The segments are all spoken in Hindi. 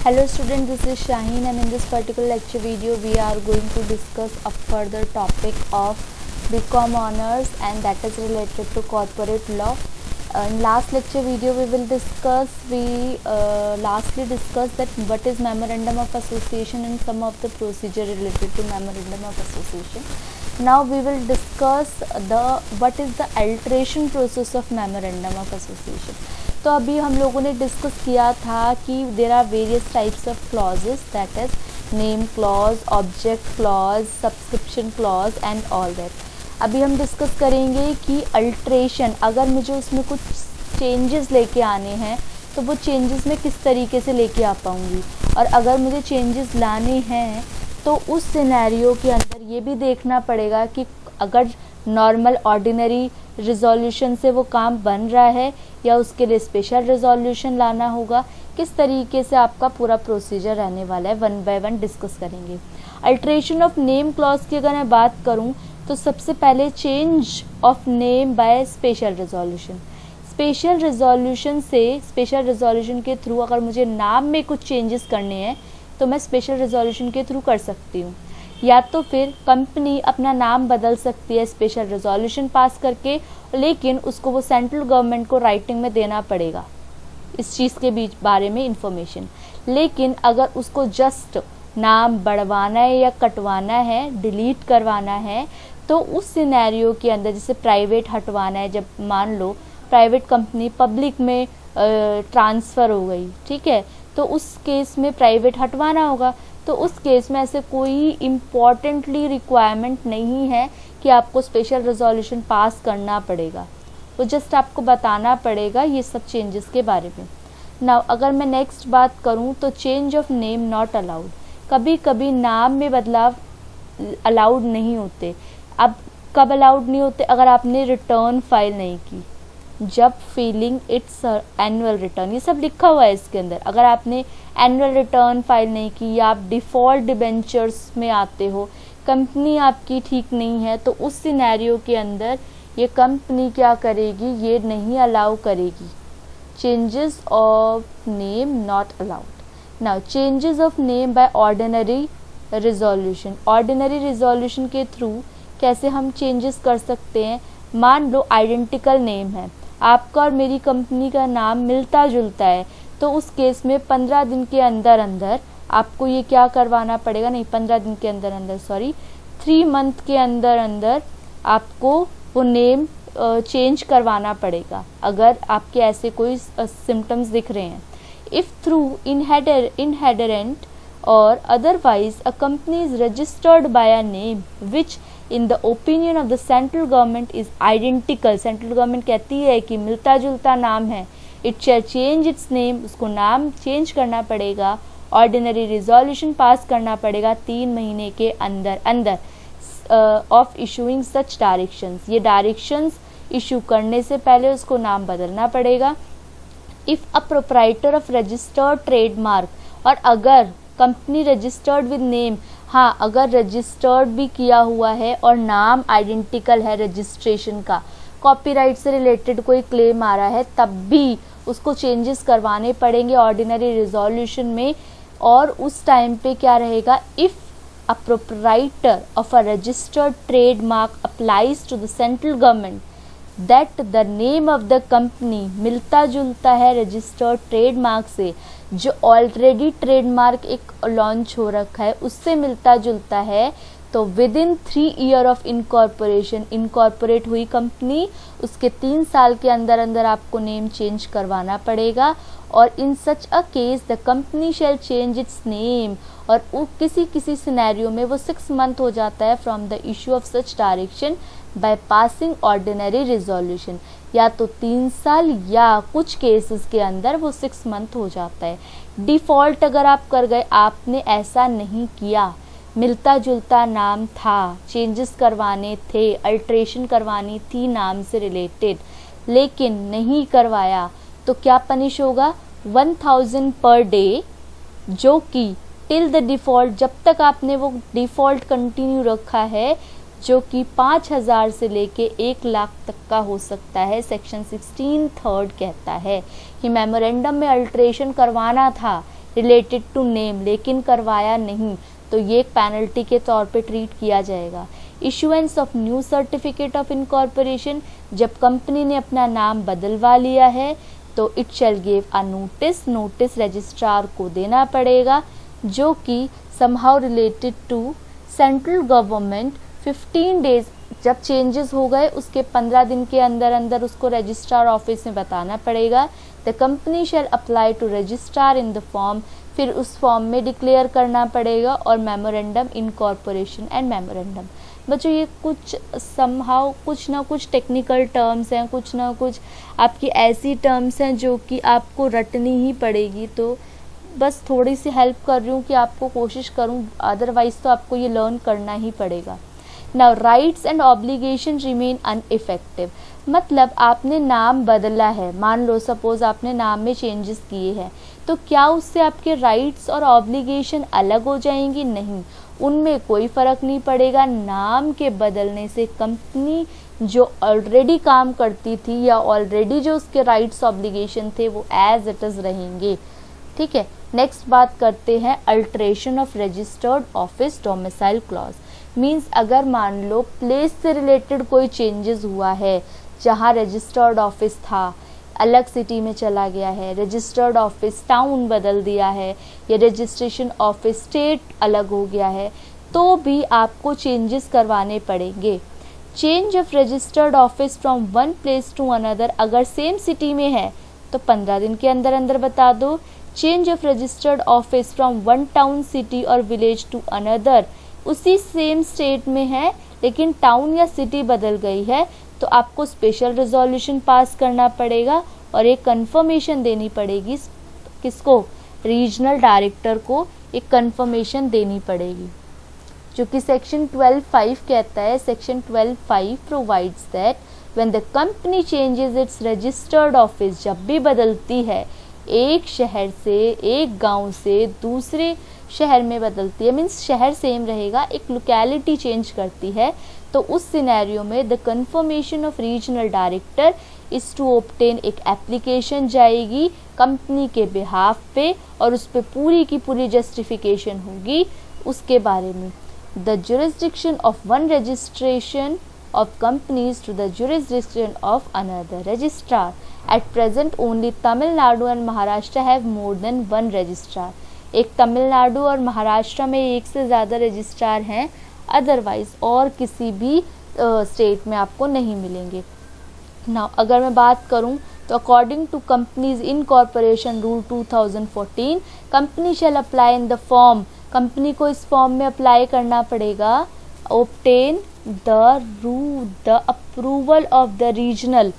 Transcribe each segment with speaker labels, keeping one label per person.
Speaker 1: Hello students, this is Shaheen and in this particular lecture video we are going to discuss a further topic of BCom Honors and that is related to corporate law. In last lecture video we lastly discussed that what is Memorandum of Association and some of the procedure related to Memorandum of Association. Now we will discuss what is the alteration process of Memorandum of Association. तो अभी हम लोगों ने डिस्कस किया था कि there are various types of clauses that is name clause, object clause, subscription clause and all that. अभी हम डिस्कस करेंगे कि अल्ट्रेशन, अगर मुझे उसमें कुछ चेंजेस लेके आने हैं तो वो चेंजेस मैं किस तरीके से लेके आ पाऊँगी, और अगर मुझे चेंजेस लाने हैं तो उस सिनेरियो के अंदर ये भी देखना पड़ेगा कि अगर नॉर्मल ऑर्डिनरी रिजोल्यूशन से वो काम बन रहा है या उसके लिए स्पेशल रिजोल्यूशन लाना होगा, किस तरीके से आपका पूरा प्रोसीजर रहने वाला है, वन बाय वन डिस्कस करेंगे. अल्ट्रेशन ऑफ नेम क्लॉज की अगर मैं बात करूं तो सबसे पहले change of name by special resolution. Special resolution के थ्रू अगर मुझे नाम में कुछ चेंजेस करने हैं तो मैं स्पेशल रिजोल्यूशन के थ्रू कर सकती हूँ, या तो फिर कंपनी अपना नाम बदल सकती है स्पेशल रिजोल्यूशन पास करके, लेकिन उसको वो सेंट्रल गवर्नमेंट को राइटिंग में देना पड़ेगा इस चीज़ के बीच बारे में इंफॉर्मेशन. लेकिन अगर उसको जस्ट नाम बढ़वाना है या कटवाना है, डिलीट करवाना है, तो उस सिनेरियो के अंदर जैसे प्राइवेट हटवाना है, जब मान लो प्राइवेट कंपनी पब्लिक में ट्रांसफ़र हो गई, ठीक है, तो उस केस में प्राइवेट हटवाना होगा. तो उस केस में ऐसे कोई इम्पॉर्टेंटली रिक्वायरमेंट नहीं है कि आपको स्पेशल रिजोल्यूशन पास करना पड़ेगा, वो जस्ट आपको बताना पड़ेगा ये सब चेंजेस के बारे में. नाउ अगर मैं नेक्स्ट बात करूं तो change of name not allowed. कभी कभी नाम में बदलाव अलाउड नहीं होते. अब कब अलाउड नहीं होते? अगर आपने रिटर्न फाइल नहीं की, जब फीलिंग इट्स एनुअल रिटर्न, ये सब लिखा हुआ है इसके अंदर. अगर आपने एनुअल रिटर्न फाइल नहीं की या आप डिफ़ॉल्ट डिबेंचर्स में आते हो, कंपनी आपकी ठीक नहीं है, तो उस सिनेरियो के अंदर ये कंपनी क्या करेगी, ये नहीं अलाउ करेगी. Changes of name not allowed. Now changes of name by ordinary resolution. Ordinary resolution के थ्रू कैसे हम चेंजेस कर सकते हैं? मान लो आइडेंटिकल नेम है, आपका और मेरी कंपनी का नाम मिलता जुलता है, तो उस केस में 15 दिन के अंदर अंदर आपको ये क्या करवाना पड़ेगा, नहीं 15 दिन के अंदर अंदर 3 मंथ के अंदर अंदर आपको वो नेम चेंज करवाना पड़ेगा अगर आपके ऐसे कोई सिम्टम्स दिख रहे हैं. If through inherent or otherwise a company is registered by a name which in the opinion of the central government is identical. central government कहती है कि मिलता जुलता नाम है, it shall change its name, उसको नाम चेंज करना पड़ेगा, ऑर्डिनरी रिजोल्यूशन पास करना पड़ेगा 3 महीने के अंदर अंदर ऑफ इशूइंग सच डायरेक्शंस. ये डायरेक्शंस इशू करने से पहले उसको नाम बदलना पड़ेगा. If a proprietor of registered trademark, और अगर कंपनी रजिस्टर्ड विद नेम, हाँ अगर रजिस्टर्ड भी किया हुआ है और नाम आइडेंटिकल है रजिस्ट्रेशन का, कॉपीराइट से रिलेटेड कोई क्लेम आ रहा है, तब भी उसको चेंजेस करवाने पड़ेंगे ऑर्डिनरी रिजोल्यूशन में. और उस टाइम पे क्या रहेगा, if a proprietor of a registered trademark applies to the central government that the name of the company मिलता जुलता है रजिस्टर्ड ट्रेडमार्क से, जो ऑलरेडी ट्रेडमार्क एक लॉन्च हो रखा है उससे मिलता जुलता है, तो with in 3 year of incorporation, incorporate हुई कंपनी, उसके 3 साल के अंदर अंदर आपको नेम चेंज करवाना पड़ेगा. और in such a case the company shall change its name, और किसी सिनेरियो में वो 6 मंथ हो जाता है from the issue of such direction by passing ordinary resolution. या तो 3 साल या कुछ केसेस के अंदर वो 6 मंथ हो जाता है. डिफ़ॉल्ट अगर आप कर गए, आपने ऐसा नहीं किया, मिलता जुलता नाम था, चेंजेस करवाने थे, अल्ट्रेशन करवानी थी नाम से रिलेटेड, लेकिन नहीं करवाया, तो क्या पनिश होगा, 1000 पर डे, जो कि टिल द डिफ़ॉल्ट, जब तक आपने वो डिफ़ॉल्ट कंटिन्यू रखा है, जो कि 5000 से लेके 1 लाख तक का हो सकता है. सेक्शन 16 थर्ड कहता है कि मेमोरेंडम में अल्ट्रेशन करवाना था, रिलेटेड टू नेम, लेकिन करवाया नहीं तो ये एक पेनल्टी के तौर पे ट्रीट किया जाएगा। Issuance of new certificate of incorporation, जब कंपनी ने अपना नाम बदलवा लिया है तो it shall give a notice, notice registrar को देना पड़ेगा जो कि somehow related to central government. 15 days, जब चेंजेस हो गए उसके 15 दिन के अंदर अंदर उसको रजिस्ट्रार ऑफिस में बताना पड़ेगा। The company shall apply to registrar in the form, फिर उस फॉर्म में डिक्लेयर करना पड़ेगा। और मेमोरेंडम इनकॉर्पोरेशन एंड मेमोरेंडम, बच्चों ये कुछ समहाउ कुछ ना कुछ टेक्निकल टर्म्स हैं, कुछ ना कुछ आपकी ऐसी टर्म्स हैं जो कि आपको रटनी ही पड़ेगी। तो बस थोड़ी सी हेल्प कर रही हूँ कि आपको कोशिश करूँ, अदरवाइज तो आपको ये लर्न करना ही पड़ेगा। Now rights and obligation remain uneffective, मतलब आपने नाम बदला है, मान लो सपोज आपने नाम में चेंजेस किए हैं, तो क्या उससे आपके राइट्स और ऑब्लिगेशन अलग हो जाएंगी? नहीं, उनमें कोई फ़र्क नहीं पड़ेगा। नाम के बदलने से कंपनी जो ऑलरेडी काम करती थी या ऑलरेडी जो उसके राइट्स ऑब्लिगेशन थे वो एज इट इज़ रहेंगे। ठीक है, नेक्स्ट बात करते हैं alteration of registered office domicile clause. Means अगर मान लो प्लेस से रिलेटेड कोई चेंजेस हुआ है, जहाँ रजिस्टर्ड ऑफिस था अलग सिटी में चला गया है, रजिस्टर्ड ऑफिस टाउन बदल दिया है, या रजिस्ट्रेशन ऑफिस स्टेट अलग हो गया है, तो भी आपको चेंजेस करवाने पड़ेंगे। Change of registered office from one place to another, अगर सेम सिटी में है तो 15 दिन के अंदर अंदर बता दो। Change of registered office from one town city और विलेज टू अनदर, उसी सेम स्टेट में है लेकिन टाउन या सिटी बदल गई है, तो आपको स्पेशल रेजोल्यूशन पास करना पड़ेगा और एक कंफर्मेशन देनी पड़ेगी। किसको? रीजनल डायरेक्टर को एक कंफर्मेशन देनी पड़ेगी, जो कि सेक्शन 12(5) कहता है। Section 12(5) provides that when the company changes it's registered office, जब भी बदलती है एक शहर से, एक गांव से दूसरे शहर में बदलती है, मीन्स शहर सेम रहेगा, एक लोकेलिटी चेंज करती है, तो उस सिनेरियो में the confirmation of regional director is to obtain, एक एप्लीकेशन जाएगी कंपनी के बिहाफ पे और उस पर पूरी की पूरी जस्टिफिकेशन होगी उसके बारे में। The jurisdiction of one registration of companies to the jurisdiction of another registrar. At present only Tamil Nadu and Maharashtra have more than one registrar. एक तमिलनाडु और महाराष्ट्र में एक से ज़्यादा रजिस्ट्रार हैं, अदरवाइज और किसी भी स्टेट में आपको नहीं मिलेंगे। नाउ अगर मैं बात करूं तो according to companies incorporation rule 2014, company shall apply in the form, company को इस फॉर्म में अप्लाई करना पड़ेगा, obtain the approval of the regional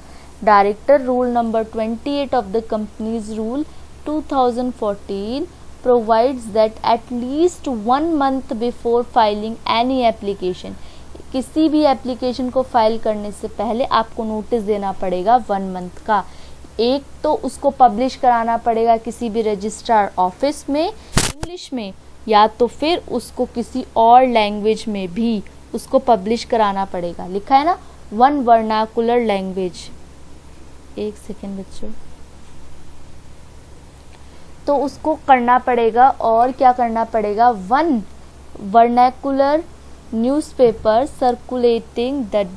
Speaker 1: director. Rule number 28 of the company's rule 2014 provides that at least 1 month before filing any application, किसी भी एप्लीकेशन को फाइल करने से पहले आपको नोटिस देना पड़ेगा 1 मंथ का। एक तो उसको पब्लिश कराना पड़ेगा किसी भी रजिस्ट्रार ऑफिस में इंग्लिश में, या तो फिर उसको किसी और लैंग्वेज में भी उसको पब्लिश कराना पड़ेगा। लिखा है ना, वन वर्नाकुलर लैंग्वेज। एक सेकेंड बच्चों, तो उसको करना पड़ेगा। और क्या करना पड़ेगा? One vernacular newspaper circulating the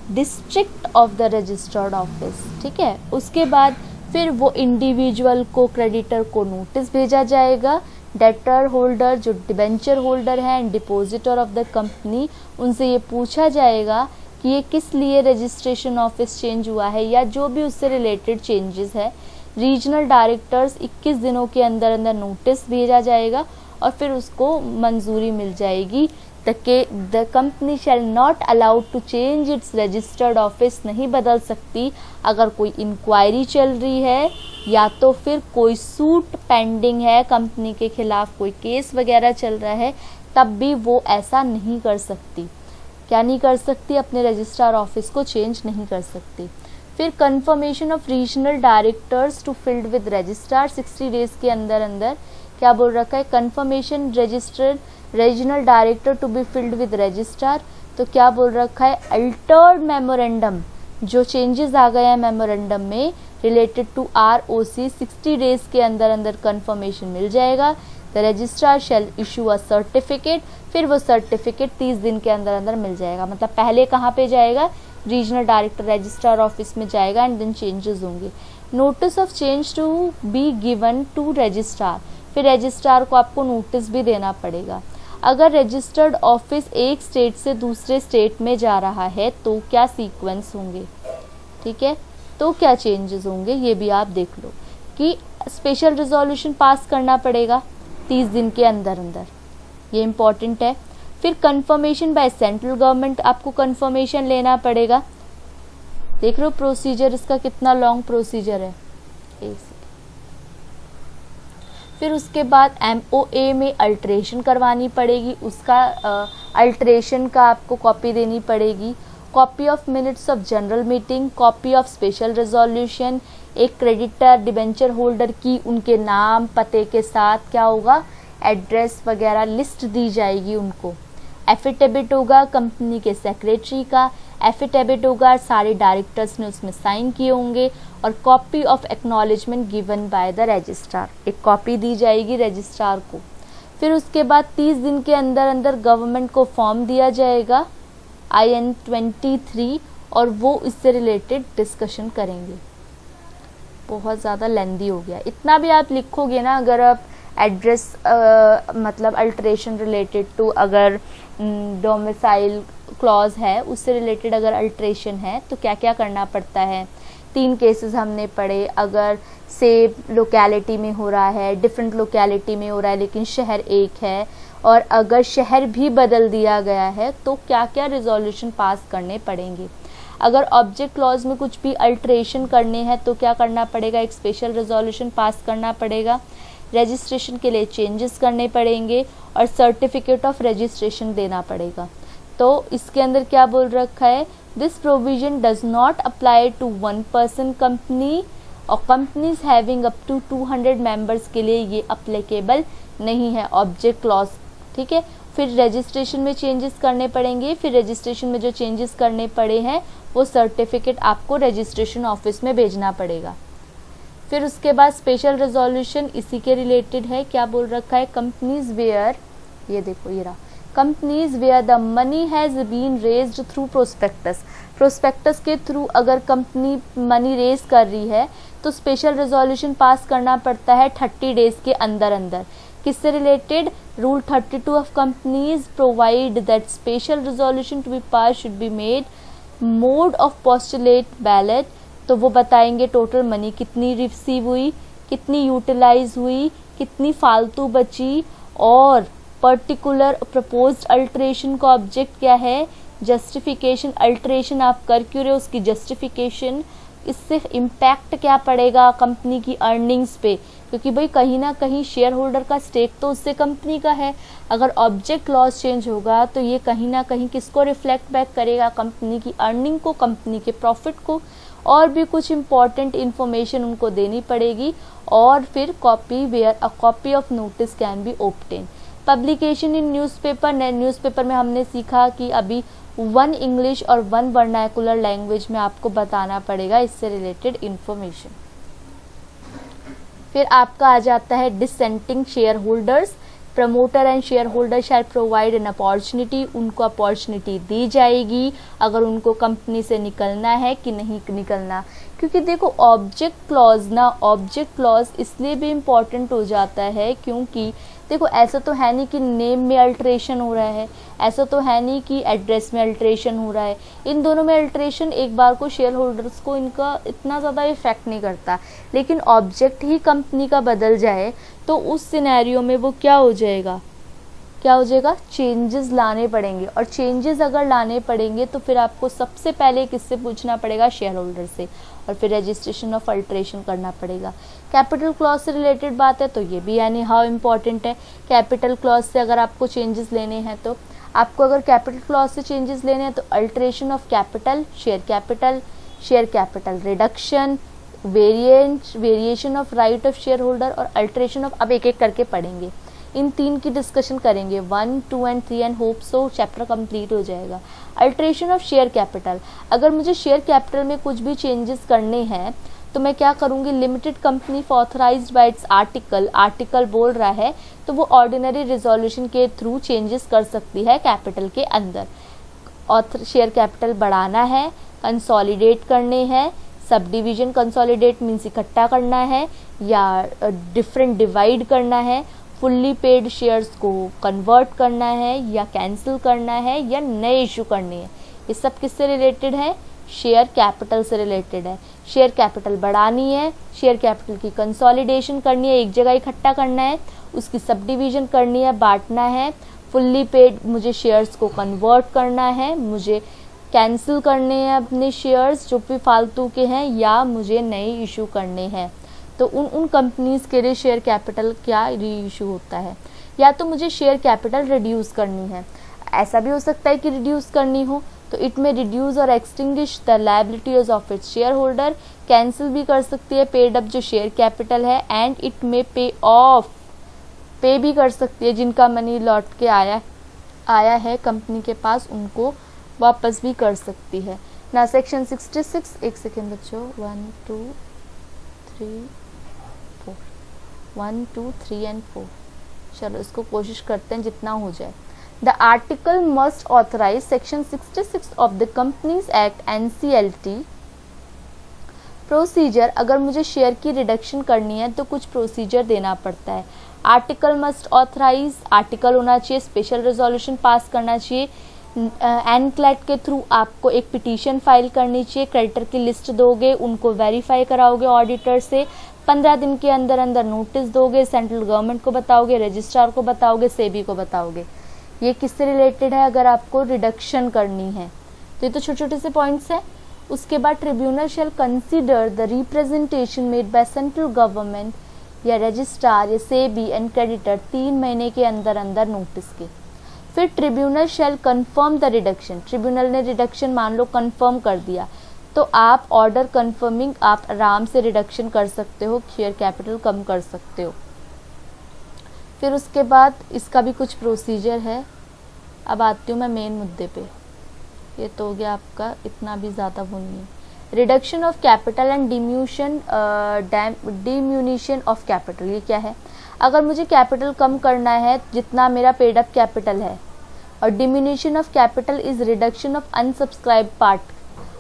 Speaker 1: district of the registered office. ठीक है, उसके बाद फिर वो इंडिविजुअल को, क्रेडिटर को नोटिस भेजा जाएगा। डेटर होल्डर, जो डिबेंचर होल्डर हैं and depositor of the company, उनसे ये पूछा जाएगा कि ये किस लिए रजिस्ट्रेशन ऑफिस चेंज हुआ है या जो भी उससे रिलेटेड चेंजेस है। रीजनल डायरेक्टर्स 21 दिनों के अंदर अंदर नोटिस भेजा जाएगा और फिर उसको मंजूरी मिल जाएगी। The company shall not allowed to change its registered office, नहीं बदल सकती अगर कोई इंक्वायरी चल रही है या तो फिर कोई सूट पेंडिंग है, कंपनी के खिलाफ कोई केस वगैरह चल रहा है, तब भी वो ऐसा नहीं कर सकती। क्या नहीं कर सकती? अपने रजिस्ट्रार ऑफिस को चेंज नहीं कर सकती। फिर confirmation of regional directors to filed with registrar 60 days के अंदर अंदर क्या बोल रखा है? Confirmation registered regional director to be filed with registrar. तो क्या बोल रखा है? अल्टर्ड मेमोरेंडम जो चेंजेस आ गए हैं मेमोरेंडम में रिलेटेड टू ROC 60 डेज के अंदर अंदर कंफर्मेशन मिल जाएगा। The registrar shall issue a certificate, फिर वो सर्टिफिकेट 30 दिन के अंदर अंदर मिल जाएगा। मतलब पहले कहाँ पे जाएगा, रीजनल डायरेक्टर रजिस्ट्रार ऑफिस में जाएगा एंड देन चेंजेस होंगे। Notice of change to be given to registrar, फिर रजिस्ट्रार को आपको नोटिस भी देना पड़ेगा। अगर रजिस्टर्ड ऑफिस एक स्टेट से दूसरे स्टेट में जा रहा है तो क्या सीक्वेंस होंगे, ठीक है, तो क्या चेंजेस होंगे ये भी आप देख लो कि स्पेशल रिजोल्यूशन पास करना पड़ेगा 30 दिन के अंदर अंदर, ये इम्पॉर्टेंट है। फिर कंफर्मेशन बाय सेंट्रल गवर्नमेंट, आपको कंफर्मेशन लेना पड़ेगा। देख लो प्रोसीजर इसका कितना लॉन्ग प्रोसीजर है। फिर उसके बाद MOA में अल्ट्रेशन करवानी पड़ेगी, उसका अल्ट्रेशन का आपको कॉपी देनी पड़ेगी। Copy of minutes of general meeting, copy of special resolution, एक क्रेडिटर डिबेंचर होल्डर की उनके नाम पते के साथ क्या होगा, एड्रेस वगैरह लिस्ट दी जाएगी उनको। एफिडेविट होगा कंपनी के सेक्रेटरी का, एफिडेविट होगा सारे डायरेक्टर्स ने उसमें साइन किए होंगे, और copy of acknowledgement given by the registrar, एक कॉपी दी जाएगी रजिस्ट्रार को। फिर उसके बाद 30 दिन के अंदर अंदर गवर्नमेंट को फॉर्म दिया जाएगा IN-23 और वो इससे रिलेटेड डिस्कशन करेंगे। बहुत ज़्यादा लेंदी हो गया, इतना भी आप लिखोगे ना, अगर आप एड्रेस मतलब अल्ट्रेशन रिलेटेड टू अगर डोमिसाइल क्लॉज है उससे रिलेटेड अगर अल्ट्रेशन है तो क्या क्या करना पड़ता है। 3 केसेस हमने पढ़े, अगर सेम लोकेलिटी में हो रहा है, डिफरेंट लोकेलिटी में हो रहा है लेकिन शहर एक है, और अगर शहर भी बदल दिया गया है तो क्या क्या रिजोल्यूशन पास करने पड़ेंगे। अगर ऑब्जेक्ट क्लॉज में कुछ भी अल्ट्रेशन करने हैं तो क्या करना पड़ेगा, एक स्पेशल रिजोल्यूशन पास करना पड़ेगा। रजिस्ट्रेशन के लिए चेंजेस करने पड़ेंगे और सर्टिफिकेट ऑफ रजिस्ट्रेशन देना पड़ेगा। तो इसके अंदर क्या बोल रखा है, this provision does not apply to 1 person company और companies having up to 200 members के लिए ये अप्लीकेबल नहीं है ऑब्जेक्ट क्लॉज, ठीक है। फिर रजिस्ट्रेशन में चेंजेस करने पड़ेंगे, फिर रजिस्ट्रेशन में जो चेंजेस करने पड़े हैं वो सर्टिफिकेट आपको रजिस्ट्रेशन ऑफिस में भेजना पड़ेगा। फिर उसके बाद स्पेशल रेजोल्यूशन इसी के रिलेटेड है, क्या बोल रखा है, कंपनीज वेयर, ये देखो ये रहा, companies where the money has been raised through prospectus, prospectus के थ्रू अगर कंपनी मनी रेज कर रही है तो स्पेशल रेजोल्यूशन पास करना पड़ता है 30 डेज के अंदर अंदर। किससे related, rule 32 of companies provide that special resolution to be pass should be made mode of postulate ballot, तो वो बताएंगे टोटल मनी कितनी रिसीव हुई, कितनी यूटिलाइज हुई, कितनी फालतू बची, और पर्टिकुलर प्रपोज्ड अल्ट्रेशन का ऑब्जेक्ट क्या है, जस्टिफिकेशन, अल्ट्रेशन आप कर क्यों रहे हो उसकी जस्टिफिकेशन, इससे इम्पैक्ट क्या पड़ेगा कंपनी की अर्निंग्स पे, क्योंकि भाई कहीं ना कहीं शेयर होल्डर का स्टेक तो उससे कंपनी का है। अगर ऑब्जेक्ट क्लॉज चेंज होगा तो ये कहीं ना कहीं किसको रिफ्लेक्ट बैक करेगा, कंपनी की अर्निंग को, कंपनी के प्रॉफिट को, और भी कुछ इंपॉर्टेंट इन्फॉर्मेशन उनको देनी पड़ेगी। और फिर copy where a copy of notice can be obtain. Publication in newspaper, newspaper में हमने सीखा कि अभी 1 इंग्लिश और 1 वर्नाकुलर लैंग्वेज में आपको बताना पड़ेगा इससे रिलेटेड इन्फॉर्मेशन। फिर आपका आ जाता है dissenting share holders, promoter and share holder shell provide an opportunity, उनको अपॉर्चुनिटी दी जाएगी अगर उनको कंपनी से निकलना है कि नहीं निकलना। क्योंकि देखो ऑब्जेक्ट क्लॉज ना, ऑब्जेक्ट क्लॉज इसलिए भी इम्पॉर्टेंट हो जाता है क्योंकि देखो ऐसा तो है नहीं कि नेम में अल्ट्रेशन हो रहा है, ऐसा तो है नहीं कि एड्रेस में अल्ट्रेशन हो रहा है, इन दोनों में अल्ट्रेशन एक बार को शेयर होल्डर्स को इनका इतना ज़्यादा इफेक्ट नहीं करता, लेकिन ऑब्जेक्ट ही कंपनी का बदल जाए तो उस सिनेरियो में वो क्या हो जाएगा, क्या हो जाएगा, चेंजेस लाने पड़ेंगे। और चेंजेस अगर लाने पड़ेंगे तो फिर आपको सबसे पहले किससे पूछना पड़ेगा, शेयर होल्डर से, और फिर रजिस्ट्रेशन ऑफ अल्ट्रेशन करना पड़ेगा। कैपिटल क्लॉज से रिलेटेड बात है तो ये भी यानी हाउ इम्पॉर्टेंट है। कैपिटल क्लॉज से अगर आपको चेंजेस लेने हैं तो आपको अगर कैपिटल क्लॉज से चेंजेस लेने हैं तो alteration of capital, share capital reduction, variation of right of share holder और अल्ट्रेशन ऑफ, अब एक एक करके पढ़ेंगे। इन 3 की डिस्कशन करेंगे, 1, 2 and 3 and hope so chapter complete हो जाएगा। अल्ट्रेशन ऑफ शेयर कैपिटल, अगर मुझे शेयर कैपिटल में कुछ भी चेंजेस करने हैं तो मैं क्या करूँगी, limited company authorised bye its article बोल रहा है तो वो ऑर्डिनरी रिजोल्यूशन के थ्रू चेंजेस कर सकती है कैपिटल के अंदर। शेयर कैपिटल बढ़ाना है, कंसोलिडेट करने हैं, सब डिवीजन कंसोलिडेट मीन्स इकट्ठा करना है या डिफरेंट डिवाइड करना है, फुल्ली पेड शेयर्स को कन्वर्ट करना है या कैंसिल करना है या नए इशू करने हैं, ये सब किससे रिलेटेड है, शेयर कैपिटल से रिलेटेड है। शेयर कैपिटल बढ़ानी है, शेयर कैपिटल की कंसोलिडेशन करनी है, एक जगह इकट्ठा करना है, उसकी सब डिवीजन करनी है, बांटना है, फुल्ली पेड मुझे शेयर्स को कन्वर्ट करना है, मुझे कैंसिल करने हैं अपने शेयर्स जो भी फालतू के हैं या मुझे नए इशू करने हैं। तो उन कंपनीज़ के लिए शेयर कैपिटल क्या री इशू होता है, या तो मुझे शेयर कैपिटल रिड्यूस करनी है, ऐसा भी हो सकता है कि रिड्यूस करनी हो तो इट में रिड्यूस और extinguish the liabilities of its share holder, cancel भी कर सकती है पेड अप जो शेयर कैपिटल है, एंड इट में पे भी कर सकती है, जिनका मनी लौट के आया है कंपनी के पास उनको वापस भी कर सकती है ना। सेक्शन 66, एक सेकेंड बच्चों, 1 2 3 4, 1 2 3 एंड 4, चलो इसको कोशिश करते हैं जितना हो जाए। The article must authorize section 66 of the Companies Act NCLT procedure, अगर मुझे शेयर की रिडक्शन करनी है तो कुछ प्रोसीजर देना पड़ता है। आर्टिकल मस्ट ऑथराइज, आर्टिकल होना चाहिए, स्पेशल रेजोल्यूशन पास करना चाहिए, एनक्लैट के थ्रू आपको एक पिटीशन फाइल करनी चाहिए, क्रेडिटर की लिस्ट दोगे, उनको वेरीफाई कराओगे ऑडिटर से, 15 दिन के अंदर अंदर नोटिस दोगे, सेंट्रल गवर्नमेंट को बताओगे, रजिस्ट्रार को बताओगे, सेबी को बताओगे। ये किससे रिलेटेड है, अगर आपको रिडक्शन करनी है तो ये तो छोटे छोटे से पॉइंट्स हैं। उसके बाद tribunal shall consider the representation made by central government या रजिस्ट्रार या सेबी एंड क्रेडिटर 3 महीने के अंदर अंदर नोटिस के। फिर tribunal shall confirm the reduction, tribunal ने रिडक्शन मान लो कंफर्म कर दिया तो आप ऑर्डर कंफर्मिंग आप आराम से रिडक्शन कर सकते हो, शेयर कैपिटल कम कर सकते हो। फिर उसके बाद इसका भी कुछ प्रोसीजर है। अब आती हूँ मैं मेन मुद्दे पे, ये तो हो गया आपका, इतना भी ज़्यादा वो नहीं है। Reduction of capital and diminution of capital, ये क्या है, अगर मुझे कैपिटल कम करना है जितना मेरा पेड अप कैपिटल है, और diminution of capital is reduction of unsubscribe part.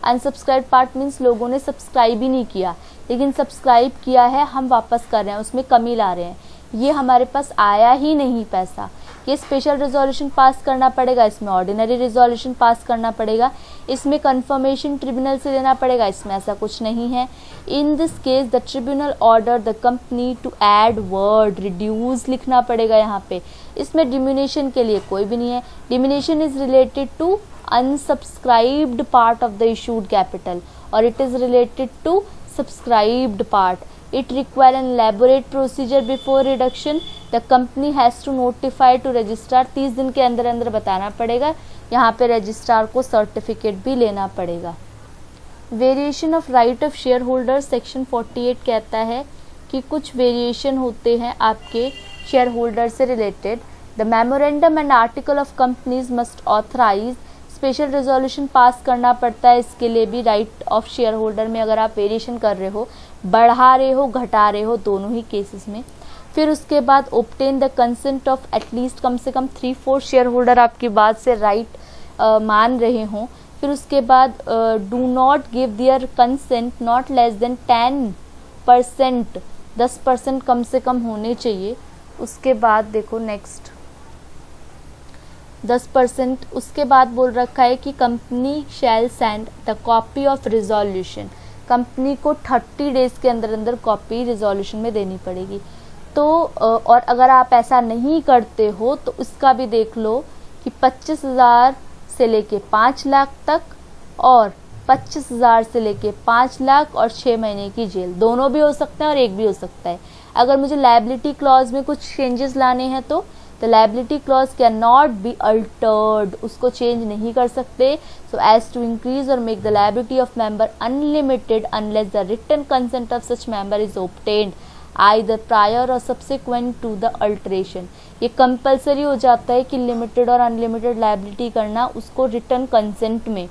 Speaker 1: Unsubscribe part means लोगों ने सब्सक्राइब ही नहीं किया लेकिन सब्सक्राइब किया है, हम वापस कर रहे हैं, उसमें कमी ला रहे हैं, ये हमारे पास आया ही नहीं पैसा, ये स्पेशल रिजोल्यूशन पास करना पड़ेगा, इसमें ऑर्डिनरी रिजोल्यूशन पास करना पड़ेगा, इसमें कंफर्मेशन ट्रिब्यूनल से लेना पड़ेगा, इसमें ऐसा कुछ नहीं है। In this case the tribunal order the company to add word reduce लिखना पड़ेगा यहाँ पे, इसमें डिम्यूनेशन के लिए कोई भी नहीं है। Diminution is related to unsubscribed part of the issued capital और it is related to subscribed part. It require an elaborate procedure before reduction. The company has to notify to registrar, 30 दिन के अंदर अंदर बताना पड़ेगा, यहाँ पे रजिस्ट्रार को सर्टिफिकेट भी लेना पड़ेगा। Variation of right of share holder, section 48 कहता है कि कुछ वेरिएशन होते हैं आपके शेयर होल्डर से related. The memorandum and article of companies must authorise, special resolution pass करना पड़ता है, इसके लिए भी राइट ऑफ शेयर होल्डर में अगर आप वेरिएशन कर रहे हो, बढ़ा रहे हो, घटा रहे हो, दोनों ही केसेस में। फिर उसके बाद obtain the consent of at least कम से कम 3/4 शेयर होल्डर आपकी बात से राइट मान रहे हों। फिर उसके बाद do not give their consent not less than 10%, 10% कम से कम होने चाहिए। उसके बाद देखो नेक्स्ट 10%, उसके बाद बोल रखा है कि company shall send the copy of resolution, company को 30 डेज के अंदर अंदर कॉपी रिजोल्यूशन में देनी पड़ेगी। तो और अगर आप ऐसा नहीं करते हो तो इसका भी देख लो कि 25,000 से लेके 5 लाख तक और 25,000 से लेके 5 लाख और 6 महीने की जेल, दोनों भी हो सकते हैं और एक भी हो सकता है। अगर मुझे लायबिलिटी क्लॉज में कुछ चेंजेस लाने हैं तो the liability clause can not be altered, उसको चेंज नहीं कर सकते। So as to increase or make the liability of member unlimited unless the written consent of such member is obtained. Either prior or subsequent to the alteration. ये कंपलसरी हो जाता है कि लिमिटेड और अनलिमिटेड लायबिलिटी करना उसको रिटर्न कंसेंट में।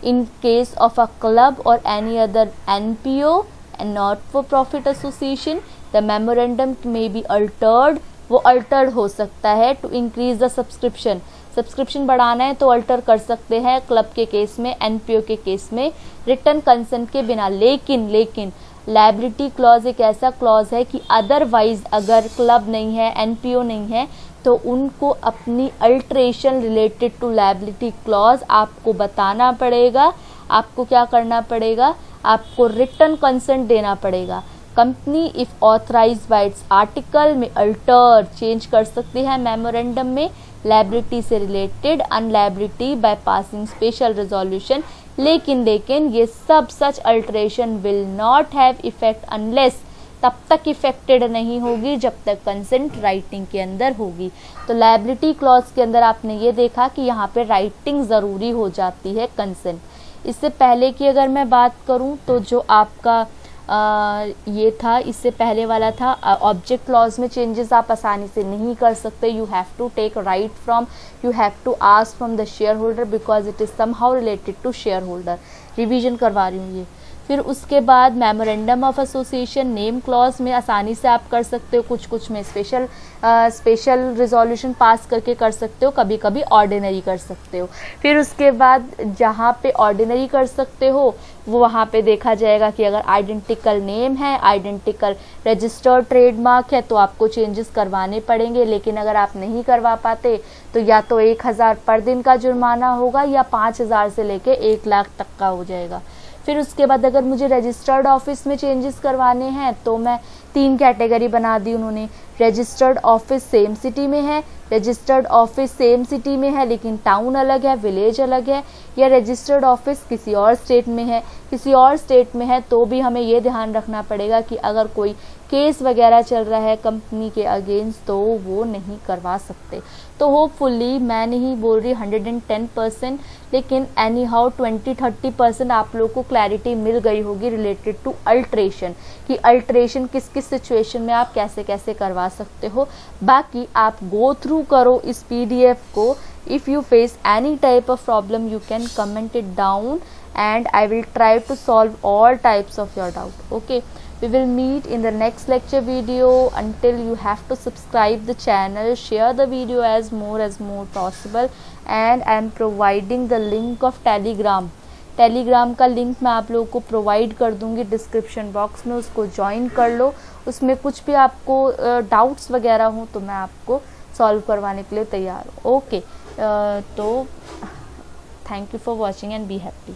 Speaker 1: In case of a club और any other NPO and not for profit association the memorandum में बी अल्टर्ड, वो अल्टर्ड हो सकता है to increase the subscription. Subscription बढ़ाना है तो अल्टर कर सकते हैं क्लब के केस में, एनपीओ के केस में रिटर्न कंसेंट के बिना। लेकिन लायबिलिटी क्लॉज एक ऐसा क्लॉज है कि अदरवाइज अगर क्लब नहीं है, एनपीओ नहीं है, तो उनको अपनी alteration related to liability clause आपको बताना पड़ेगा। आपको क्या करना पड़ेगा, आपको रिटर्न कंसेंट देना पड़ेगा। Company if authorise by its article में अल्टर चेंज कर सकती है मेमोरेंडम में लायबिलिटी से related unliability by passing special resolution. लेकिन ये सब such alteration will not have effect unless, तब तक इफेक्टेड नहीं होगी जब तक कंसेंट राइटिंग के अंदर होगी। तो लायबिलिटी क्लॉज के अंदर आपने ये देखा कि यहाँ पे राइटिंग ज़रूरी हो जाती है कंसेंट। इससे पहले की अगर मैं बात करूँ तो जो आपका ये था, इससे पहले वाला था ऑब्जेक्ट क्लॉज में चेंजेस आप आसानी से नहीं कर सकते। You have to take right from, you have to ask from the share holder because it is somehow related to share holder. Revision करवा रही हूँ ये। फिर उसके बाद memorandum of association name clause में आसानी से आप कर सकते हो, कुछ में स्पेशल रिजोल्यूशन पास करके कर सकते हो, कभी कभी ऑर्डिनरी कर सकते हो। फिर उसके बाद जहाँ पे ऑर्डिनरी कर सकते हो वो वहाँ पे देखा जाएगा कि अगर आइडेंटिकल नेम है, आइडेंटिकल रजिस्टर्ड ट्रेडमार्क है तो आपको चेंजेस करवाने पड़ेंगे। लेकिन अगर आप नहीं करवा पाते तो या तो 1000 पर दिन का जुर्माना होगा या 5000 से लेके 1 लाख तक का हो जाएगा। फिर उसके बाद अगर मुझे रजिस्टर्ड ऑफिस में चेंजेस करवाने हैं तो मैं 3 कैटेगरी बना दी उन्होंने। रजिस्टर्ड ऑफिस सेम सिटी में है, रजिस्टर्ड ऑफिस सेम सिटी में है लेकिन टाउन अलग है, विलेज अलग है, या रजिस्टर्ड ऑफिस किसी और स्टेट में है। किसी और स्टेट में है तो भी हमें ये ध्यान रखना पड़ेगा कि अगर कोई केस वगैरह चल रहा है कंपनी के अगेंस्ट तो वो नहीं करवा सकते। तो होपफुली मैं नहीं बोल रही 110%, लेकिन एनी हाउ 20-30% आप लोगों को क्लैरिटी मिल गई होगी रिलेटेड टू अल्टरेशन, कि अल्टरेशन किस किस सिचुएशन में आप कैसे कैसे करवा सकते हो। बाकी आप गो थ्रू करो इस PDF को। If you face any type of problem you can comment it down and I will try to solve all types of your doubt. Okay, we will meet in the next lecture video. Until you have to subscribe the channel, share the video as more possible, and I am providing the link of Telegram का लिंक मैं आप लोगों को प्रोवाइड कर दूंगी डिस्क्रिप्शन बॉक्स में, उसको ज्वाइन कर लो। उसमें कुछ भी आपको डाउट्स वगैरह हो तो मैं आपको सॉल्व करवाने के लिए तैयार हूँ। ओके, तो thank you for watching and be happy.